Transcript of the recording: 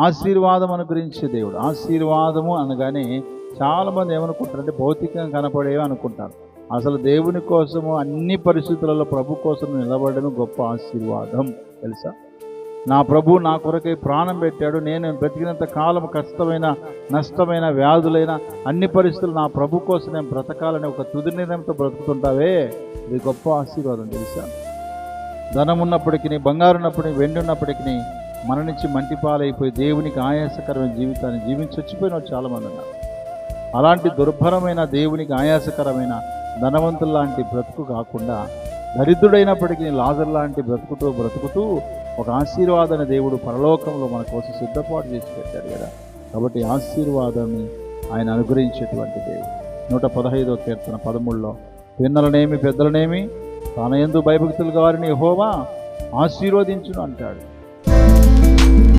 ఆశీర్వాదం అనుగ్రహించే దేవుడు. ఆశీర్వాదము అనగానే చాలామంది ఏమనుకుంటారంటే భౌతికంగా కనపడేవి అనుకుంటారు. అసలు దేవుని కోసము అన్ని పరిస్థితులలో ప్రభు కోసం నిలబడడం గొప్ప ఆశీర్వాదం తెలుసా. నా ప్రభు నా కొరకై ప్రాణం పెట్టాడు, నేను బ్రతికినంత కాలం కష్టమైన నష్టమైన వ్యాధులైన అన్ని పరిస్థితులు నా ప్రభు కోసం నేను బ్రతకాలని ఒక తుది నిర్ణయంతో బ్రతుకుతుంటావే, ఇది గొప్ప ఆశీర్వాదం తెలుసా. ధనం ఉన్నప్పటికీ, బంగారు ఉన్నప్పటికీ, వెండి ఉన్నప్పటికీ మన నుంచి మంటిపాలైపోయి దేవునికి ఆయాసకరమైన జీవితాన్ని జీవించి చచ్చిపోయిన వాళ్ళు చాలామంది ఉన్నారు. అలాంటి దుర్భరమైన దేవునికి ఆయాసకరమైన ధనవంతుల లాంటి బ్రతుకు కాకుండా దరిద్రుడైనప్పటికీ లాజర్ లాంటి బ్రతుకుతూ ఒక ఆశీర్వాదాన్ని దేవుడు పరలోకంలో మన కోసం సిద్ధపాటు చేసి పెట్టాడు కదా. కాబట్టి ఆశీర్వాదాన్ని ఆయన అనుగ్రహించేటువంటి దేవుడు. 115వ కీర్తన 13లో పిన్నలనేమి పెద్దలనేమి తన యందు భయభక్తులు వారిని యెహోవా ఆశీర్వదించును అంటాడు.